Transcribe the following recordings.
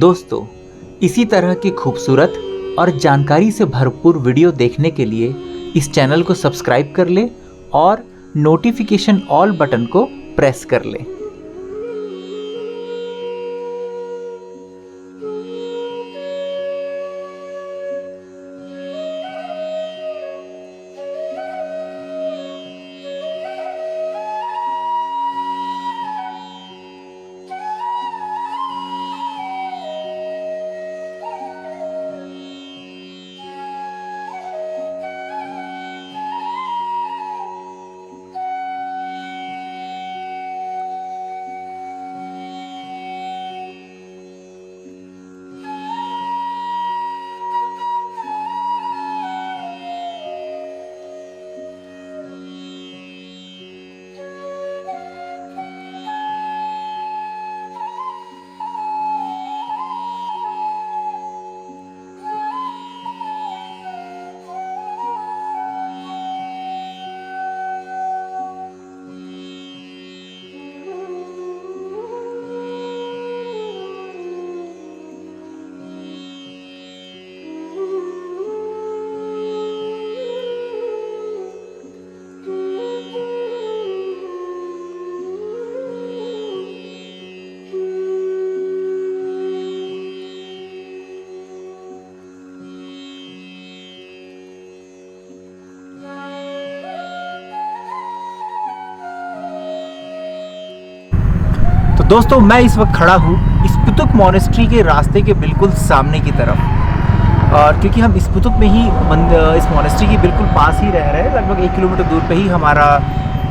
दोस्तों, इसी तरह की खूबसूरत और जानकारी से भरपूर वीडियो देखने के लिए इस चैनल को सब्सक्राइब कर लें और नोटिफिकेशन ऑल बटन को प्रेस कर लें। दोस्तों, मैं इस वक्त खड़ा हूँ स्पितुक मॉनेस्ट्री के रास्ते के बिल्कुल सामने की तरफ। और क्योंकि हम स्पितुक में ही इस मॉनेस्ट्री के बिल्कुल पास ही रह रहे हैं, लगभग 1 किलोमीटर दूर पे ही हमारा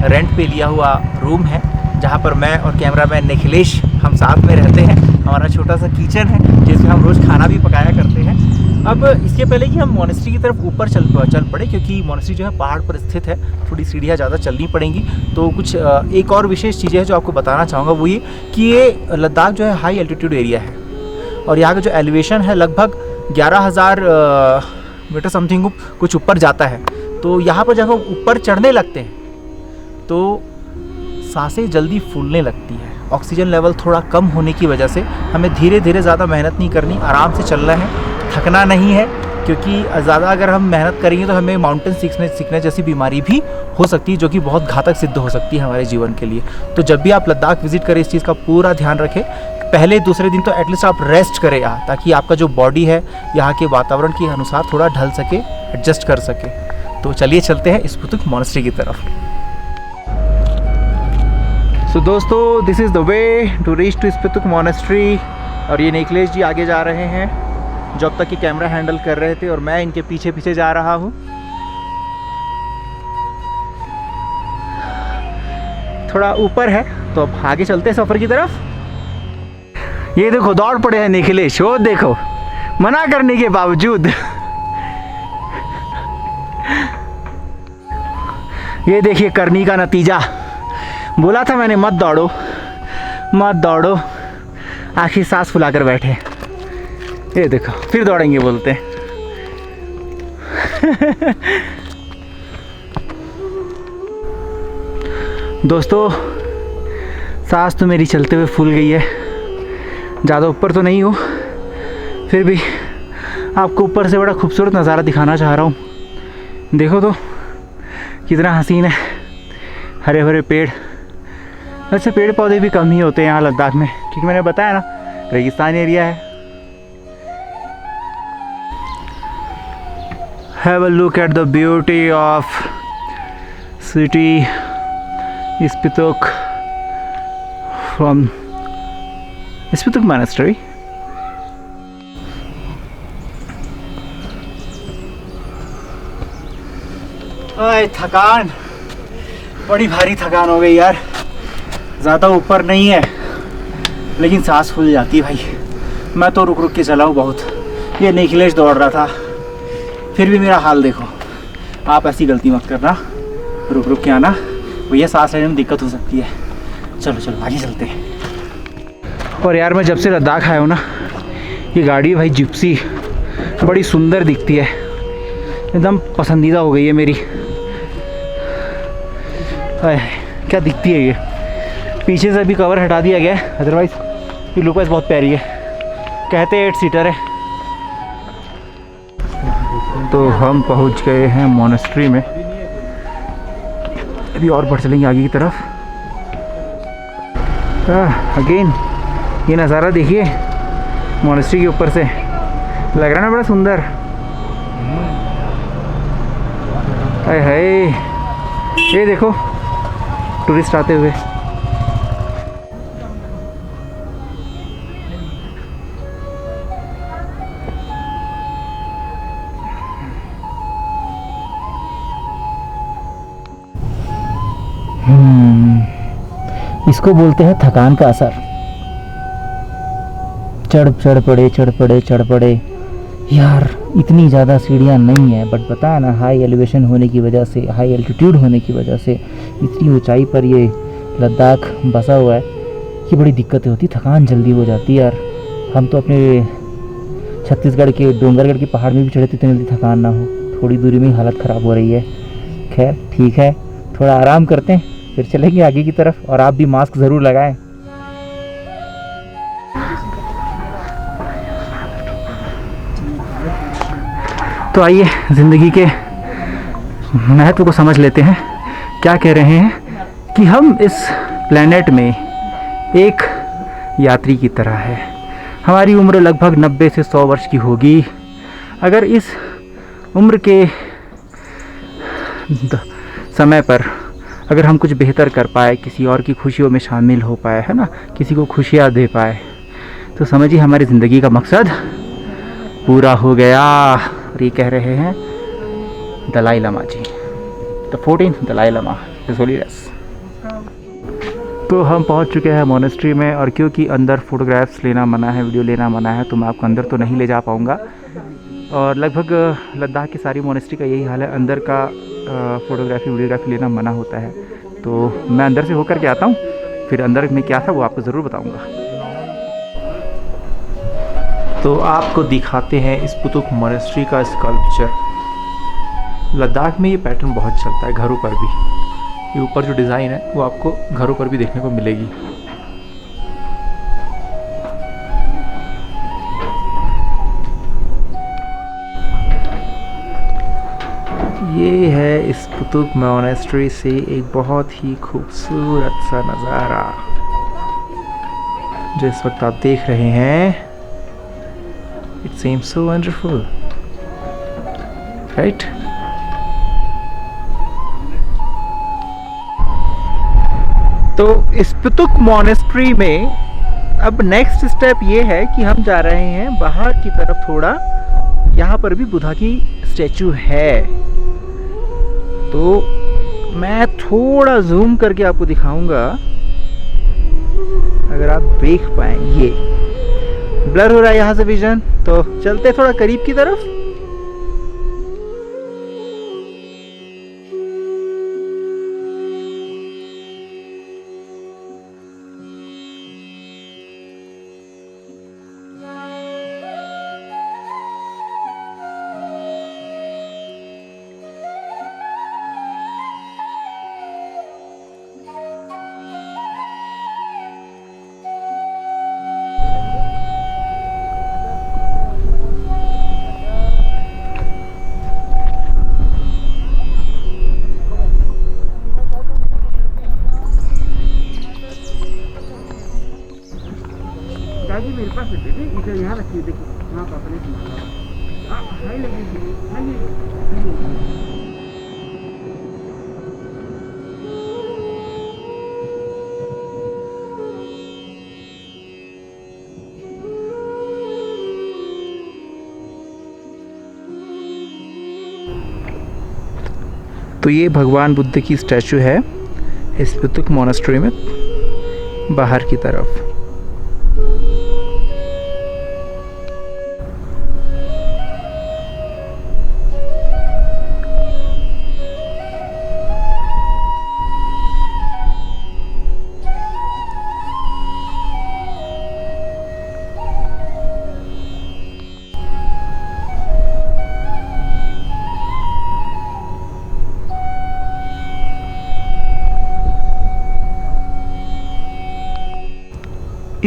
रेंट पे लिया हुआ रूम है, जहाँ पर मैं और कैमरामैन निखिलेश हम साथ में रहते हैं। हमारा छोटा सा किचन है जिसमें हम रोज़ खाना भी पकाया करते हैं। अब इसके पहले कि हम मॉनेस्ट्री की तरफ ऊपर चल पड़े, क्योंकि मॉनेस्ट्री जो है पहाड़ पर स्थित है, थोड़ी सीढ़ियाँ ज़्यादा चलनी पड़ेंगी। तो कुछ एक और विशेष चीज़ें हैं जो आपको बताना चाहूँगा, वो ये कि ये लद्दाख जो है हाई एल्टीट्यूड एरिया है और यहाँ का जो एलिवेशन है लगभग 11,000 मीटर समथिंग कुछ ऊपर जाता है। तो यहाँ पर जब हम ऊपर चढ़ने लगते हैं तो सांसें जल्दी फूलने लगती है। ऑक्सीजन लेवल थोड़ा कम होने की वजह से हमें धीरे धीरे ज़्यादा मेहनत नहीं करनी, आराम से चलना है, थकना नहीं है, क्योंकि ज़्यादा अगर हम मेहनत करेंगे तो हमें माउंटेन सिकनेस जैसी बीमारी भी हो सकती है, जो कि बहुत घातक सिद्ध हो सकती है हमारे जीवन के लिए। तो जब भी आप लद्दाख विजिट करें, इस चीज़ का पूरा ध्यान रखें। पहले दूसरे दिन तो एटलीस्ट आप रेस्ट करें यहाँ, ताकि आपका जो बॉडी है यहाँ के वातावरण के अनुसार थोड़ा ढल सके, एडजस्ट कर सके। तो चलिए चलते हैं स्पितुक मॉनेस्ट्री की तरफ। सो दोस्तों, this is the way to reach to Spituk monastery. और ये निखिलेश जी आगे जा रहे हैं, जो अब तक ये कैमरा हैंडल कर रहे थे, और मैं इनके पीछे पीछे जा रहा हूँ। थोड़ा ऊपर है तो अब आगे चलते हैं सफ़र की तरफ। ये देखो दौड़ पड़े हैं निखिलेश, वो देखो, मना करने के बावजूद। ये देखिए करनी का नतीजा। बोला था मैंने मत दौड़ो मत दौड़ो, आखिर सांस फुलाकर बैठे। ये देखो फिर दौड़ेंगे बोलते हैं। दोस्तों, सांस तो मेरी चलते हुए फूल गई है। ज़्यादा ऊपर तो नहीं हूँ, फिर भी आपको ऊपर से बड़ा खूबसूरत नज़ारा दिखाना चाह रहा हूँ। देखो तो कितना हसीन है, हरे भरे पेड़। वैसे पेड़ पौधे भी कम ही होते हैं यहाँ लद्दाख में, क्योंकि मैंने बताया ना, रेगिस्तान एरिया है। Have a look at the beauty of city Spituk from Spituk Monastery. अरे थकान, बड़ी भारी थकान हो गई यार। ज़्यादा ऊपर नहीं है लेकिन सांस फूल जाती है भाई। मैं तो रुक रुक के चला हूँ बहुत। ये निखिलेश दौड़ रहा था, फिर भी मेरा हाल देखो। आप ऐसी गलती मत करना, रुक रुक के आना भैया, सांस लेने में दिक्कत हो सकती है। चलो चलो आगे चलते हैं। और यार मैं जब से लद्दाख आया हूँ ना, ये गाड़ी भाई जिप्सी बड़ी सुंदर दिखती है, एकदम पसंदीदा हो गई है मेरी। क्या दिखती है ये। पीछे से अभी कवर हटा दिया गया है, अदरवाइज़ ये लुक वाइज बहुत प्यारी है। कहते 8 सीटर है। तो हम पहुंच गए हैं मोनेस्ट्री में। अभी और बढ़ चलेंगे आगे की तरफ। अगेन ये नज़ारा देखिए मोनेस्ट्री के ऊपर से, लग रहा है ना बड़ा सुंदर। हाय हाय, ये देखो टूरिस्ट आते हुए। इसको बोलते हैं थकान का असर। चढ़ पड़े यार, इतनी ज़्यादा सीढ़ियाँ नहीं है, बट पता है ना, हाई एलिवेशन होने की वजह से, हाई एल्टीट्यूड होने की वजह से, इतनी ऊंचाई पर ये लद्दाख बसा हुआ है कि बड़ी दिक्कतें होती, थकान जल्दी हो जाती है यार। हम तो अपने छत्तीसगढ़ के डोंगरगढ़ के पहाड़ में भी चढ़े थे, इतनी जल्दी थकान ना हो, थोड़ी दूरी में ही हालत ख़राब हो रही है। खैर ठीक है, थोड़ा आराम करते हैं फिर चलेंगे आगे की तरफ। और आप भी मास्क ज़रूर लगाएं। तो आइए ज़िंदगी के महत्व को समझ लेते हैं। क्या कह रहे हैं कि हम इस प्लेनेट में एक यात्री की तरह है। हमारी उम्र लगभग 90 से 100 वर्ष की होगी। अगर इस उम्र के समय पर अगर हम कुछ बेहतर कर पाए, किसी और की खुशियों में शामिल हो पाए, है ना, किसी को खुशियाँ दे पाए, तो समझिए हमारी ज़िंदगी का मकसद पूरा हो गया। और ये कह रहे हैं Dalai Lama ji, the 14th Dalai Lama his holiness. तो हम पहुंच चुके हैं मोनेस्ट्री में, और क्योंकि अंदर फ़ोटोग्राफ्स लेना मना है, वीडियो लेना मना है, तो मैं आपको अंदर तो नहीं ले जा पाऊँगा। और लगभग लद्दाख की सारी मोनेस्ट्री का यही हाल है, अंदर का फ़ोटोग्राफी वीडियोग्राफी लेना मना होता है। तो मैं अंदर से होकर के आता हूँ, फिर अंदर में क्या था वो आपको ज़रूर बताऊँगा। तो आपको दिखाते हैं स्पुतुक मोनेस्ट्री का स्कल्पचर। लद्दाख में ये पैटर्न बहुत चलता है, घरों पर भी। ये ऊपर जो डिज़ाइन है वो आपको घरों पर भी देखने को मिलेगी। ये है स्पुतुक मोनेस्ट्री से एक बहुत ही खूबसूरत सा नज़ारा जो इस वक्त आप देख रहे हैं। It seems so wonderful, right? तो स्पुतुक मोनेस्ट्री में अब नेक्स्ट स्टेप ये है कि हम जा रहे हैं बाहर की तरफ थोड़ा। यहाँ पर भी बुद्धा की स्टैचू है, तो मैं थोड़ा जूम करके आपको दिखाऊंगा, अगर आप देख पाएं। ये ब्लर हो रहा है यहाँ से विजन, तो चलते थोड़ा करीब की तरफ। मेरे पास इधर यहाँ रखिए, देखिए वहाँ पापा ने तो ये भगवान बुद्ध की स्टैचू है स्पुतुक मोनेस्ट्री में बाहर की तरफ।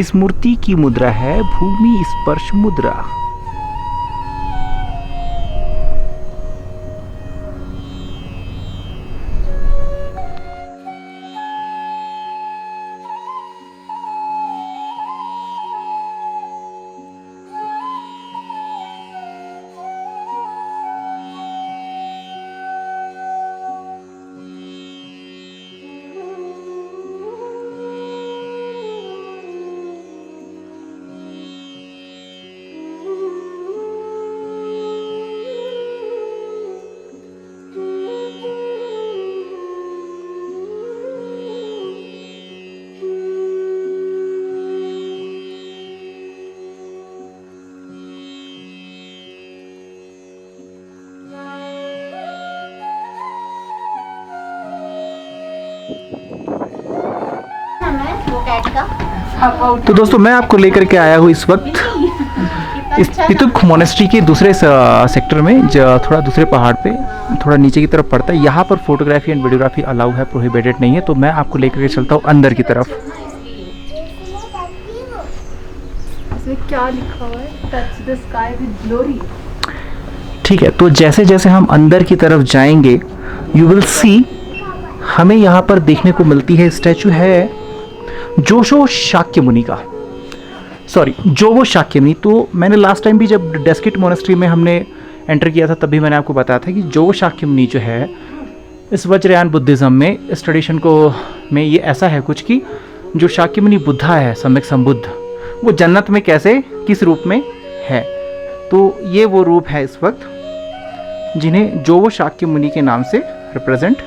इस मूर्ति की मुद्रा है भूमि स्पर्श मुद्रा। तो दोस्तों मैं आपको लेकर के आया हूँ इस वक्त इस स्पितुक मोनेस्ट्री के दूसरे सेक्टर में, जो थोड़ा दूसरे पहाड़ पे थोड़ा नीचे की तरफ पड़ता है। यहाँ पर फोटोग्राफी एंड वीडियोग्राफी अलाउ है, प्रोहिबिटेड नहीं है। तो मैं आपको लेकर के चलता हूँ अंदर की तरफ। इसमें क्या लिखा हुआ है? Touch the sky with glory. ठीक है, तो जैसे जैसे हम अंदर की तरफ जाएंगे यू विल सी हमें यहाँ पर देखने को मिलती है स्टैचू है जोशो शाक्यमुनि का, सॉरी जोवो शाक्यमुनि। तो मैंने लास्ट टाइम भी जब डेस्किट मोनेस्ट्री में हमने एंटर किया था तभी मैंने आपको बताया था कि जोवो शाक्यमुनि जो है इस वज्रयान बुद्धिज़्म में, इस ट्रेडिशन को में ये ऐसा है कुछ कि जो शाक्यमुनि बुद्धा है, सम्यक संबुद्ध, वो जन्नत में कैसे किस रूप में है। तो ये वो रूप है इस वक्त जिन्हें जोवो शाक्यमुनि के नाम से रिप्रेजेंट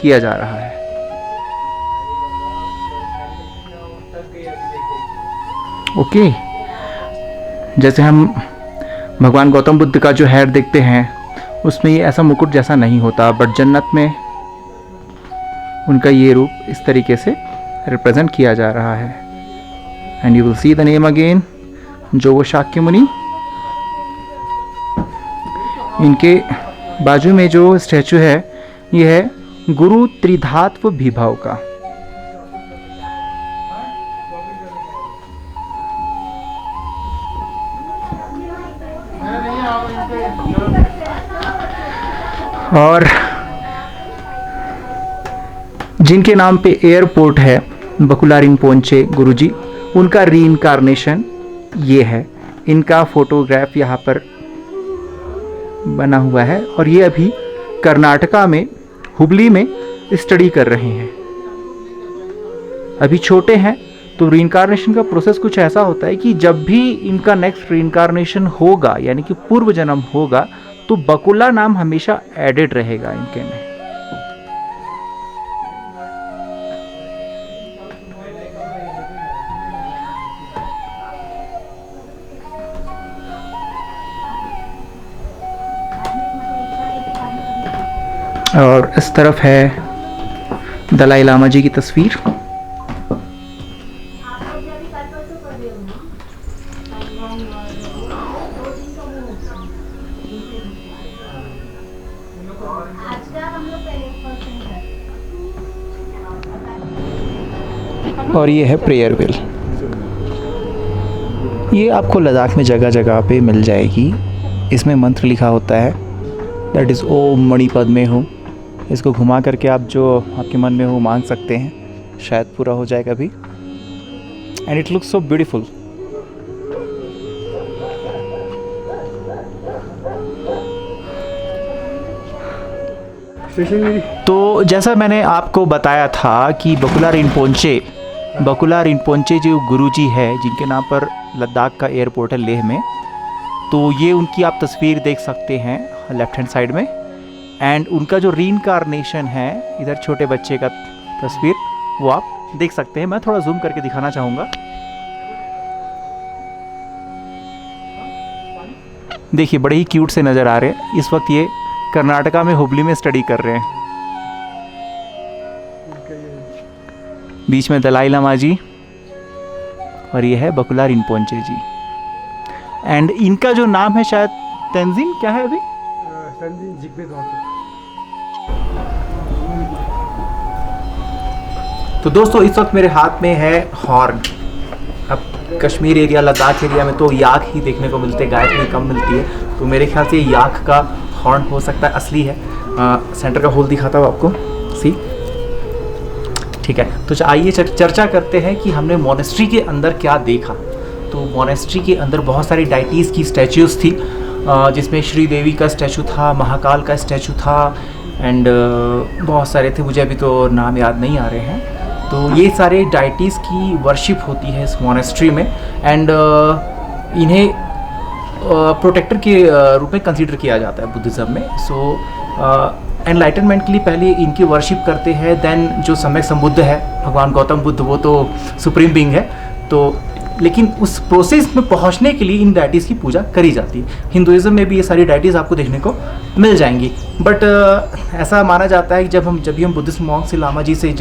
किया जा रहा है। ओके, जैसे हम भगवान गौतम बुद्ध का जो हेयर देखते हैं उसमें ये ऐसा मुकुट जैसा नहीं होता, बट जन्नत में उनका ये रूप इस तरीके से रिप्रेजेंट किया जा रहा है। And you will see the name again, Jowo Shakyamuni. इनके बाजू में जो स्टैचू है ये है गुरु त्रिधात्व विभव का। और जिनके नाम पे एयरपोर्ट है बकुला रिम्पोंचे गुरुजी, उनका रीइंकारनेशन ये है। इनका फोटोग्राफ यहाँ पर बना हुआ है और ये अभी कर्नाटका में हुबली में स्टडी कर रहे हैं। अभी छोटे हैं, तो रीइंकारनेशन का प्रोसेस कुछ ऐसा होता है कि जब भी इनका नेक्स्ट रीइंकारनेशन होगा यानी कि पूर्व जन्म होगा तो बकुला नाम हमेशा एडेड रहेगा इनके में। और इस तरफ है दलाई लामा जी की तस्वीर। और ये है प्रेयर वेल। ये आपको लद्दाख में जगह जगह पे मिल जाएगी। इसमें मंत्र लिखा होता है, दैट इज़ ओम मणि पद्मे हो। इसको घुमा करके आप जो आपके मन में हो मांग सकते हैं, शायद पूरा हो जाए कभी। And it looks so beautiful. तो जैसा मैंने आपको बताया था कि बकुला रिम्पोंचे जो गुरुजी है जिनके नाम पर लद्दाख का एयरपोर्ट है लेह में, तो ये उनकी आप तस्वीर देख सकते हैं लेफ्ट हैंड साइड में। एंड उनका जो रीइंकारनेशन है इधर छोटे बच्चे का तस्वीर वो आप देख सकते हैं। मैं थोड़ा जूम करके दिखाना चाहूँगा। देखिए बड़े ही क्यूट से नज़र आ रहे हैं। इस वक्त ये कर्नाटका में हुबली में स्टडी कर रहे हैं। बीच में दलाई लामा जी और ये है बकुला रिम्पोंचे जी। एंड इनका जो नाम है शायद तेंजिन, क्या है अभी? तेंजिन जिग्बे गौतम। तो दोस्तों इस वक्त मेरे हाथ में है हॉर्न। अब कश्मीर एरिया, लद्दाख एरिया में तो याक ही देखने को मिलते हैं, गाय थोड़ी कम मिलती है। तो मेरे ख्याल से याक का हॉर्न हो सकता है, असली है। सेंटर का होल दिखाता हूँ आपको, सी, ठीक है। तो आइए चर्चा करते हैं कि हमने मोनेस्ट्री के अंदर क्या देखा। तो मोनेस्ट्री के अंदर बहुत सारी डाइटीज़ की स्टैचूज़ थी, जिसमें श्री देवी का स्टैचू था, महाकाल का स्टैचू था, एंड बहुत सारे थे, मुझे अभी तो नाम याद नहीं आ रहे हैं। तो ये सारे डाइटीज़ की वर्शिप होती है इस मोनेस्ट्री में, एंड इन्हें प्रोटेक्टर के रूप में कंसीडर किया जाता है बुद्धिज़्म में। सो एनलाइटनमेंट के लिए पहले इनकी वर्शिप करते हैं, देन जो सम्यक संबुद्ध है भगवान गौतम बुद्ध, वो तो सुप्रीम बीइंग है, तो लेकिन उस प्रोसेस में पहुंचने के लिए इन डाइटीज़ की पूजा करी जाती है। हिंदुइज़्म में भी ये सारी डाइटीज़ आपको देखने को मिल जाएंगी, बट ऐसा माना जाता है कि जब भी हम बुद्धिस्ट मॉन्क से, लामा जी से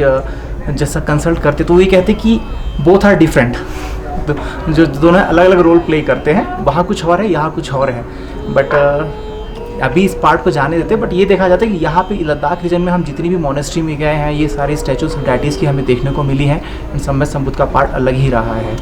जैसा कंसल्ट करते तो वो ये कहते कि बोथ आर डिफरेंट, जो दोनों अलग अलग रोल प्ले करते हैं, वहाँ कुछ और है, यहाँ कुछ और है। बट अभी इस पार्ट को जाने देते, बट ये देखा जाता है कि यहाँ पे लद्दाख रीजन में हम जितनी भी मोनेस्ट्री में गए हैं, ये सारे स्टैचूज ऑफ डाइटीज़ की हमें देखने को मिली है, सम्यक संबुद्ध का पार्ट अलग ही रहा है।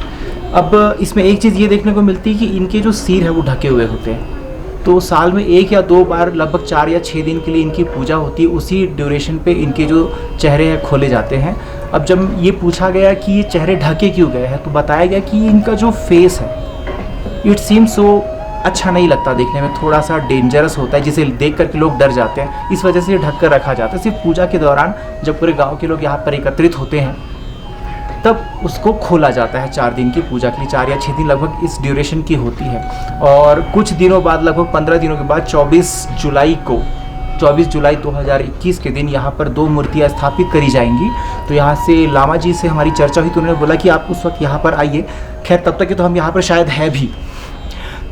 अब इसमें एक चीज़ ये देखने को मिलती है कि इनके जो सिर है वो ढके हुए होते हैं, तो साल में 1 या 2 बार लगभग 4 या 6 दिन के लिए इनकी पूजा होती है। उसी ड्यूरेशन पे इनके जो चेहरे हैं खोले जाते हैं। अब जब ये पूछा गया कि ये चेहरे ढके क्यों गए हैं, तो बताया गया कि इनका जो फेस है, इट सीम्स सो अच्छा नहीं लगता देखने में, थोड़ा सा डेंजरस होता है, जिसे देख करके लोग डर जाते हैं, इस वजह से ढक कर रखा जाता है। सिर्फ पूजा के दौरान जब पूरे गाँव के लोग यहाँ पर एकत्रित होते हैं तब उसको खोला जाता है 4 दिन की पूजा के लिए। 4 या 6 दिन लगभग इस ड्यूरेशन की होती है। और कुछ दिनों बाद, लगभग 15 दिनों के बाद 24 जुलाई 2021 के दिन यहाँ पर 2 मूर्तियाँ स्थापित करी जाएंगी। तो यहाँ से लामा जी से हमारी चर्चा हुई, तो उन्होंने बोला कि आप उस वक्त यहाँ पर आइए। खैर तब तक तो हम यहाँ पर शायद है भी,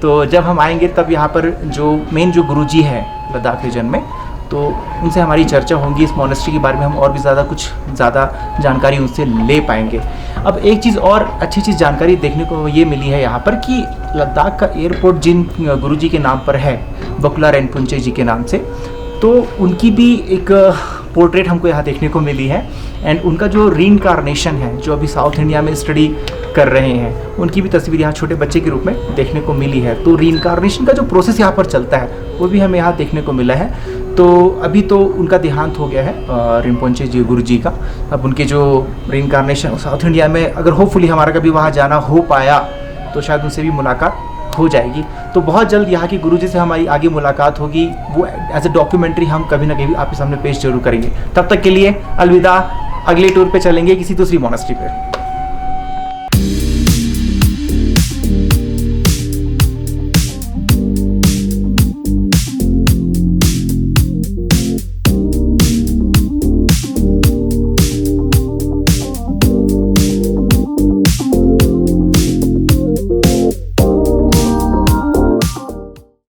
तो जब हम आएंगे तब यहाँ पर जो मेन जो गुरुजी है लद्दाख रीजन में, तो उनसे हमारी चर्चा होगी इस मोनेस्ट्री के बारे में, हम और भी ज़्यादा जानकारी उनसे ले पाएंगे। अब एक चीज़ और अच्छी चीज़ जानकारी देखने को ये मिली है यहाँ पर कि लद्दाख का एयरपोर्ट जिन गुरुजी के नाम पर है, बकुला रिम्पोचे जी के नाम से, तो उनकी भी एक पोर्ट्रेट हमको यहाँ देखने को मिली है। एंड उनका जो रीइंकार्नेशन है, जो अभी साउथ इंडिया में स्टडी कर रहे हैं, उनकी भी तस्वीर यहाँ छोटे बच्चे के रूप में देखने को मिली है। तो रीइंकार्नेशन का जो प्रोसेस यहाँ पर चलता है वो भी हमें यहाँ देखने को मिला है। तो अभी तो उनका देहांत हो गया है रिम्पोचे जी गुरु जी का। अब उनके जो रीइंकार्नेशन साउथ इंडिया में, अगर होपफुली हमारा कभी वहाँ जाना हो पाया तो शायद उनसे भी मुलाकात हो जाएगी। तो बहुत जल्द यहाँ के गुरुजी से हमारी आगे मुलाकात होगी, वो एज ए डॉक्यूमेंट्री हम कभी ना कभी आपके सामने पेश जरूर करेंगे। तब तक के लिए अलविदा, अगले टूर पे चलेंगे किसी दूसरी मोनेस्ट्री पे।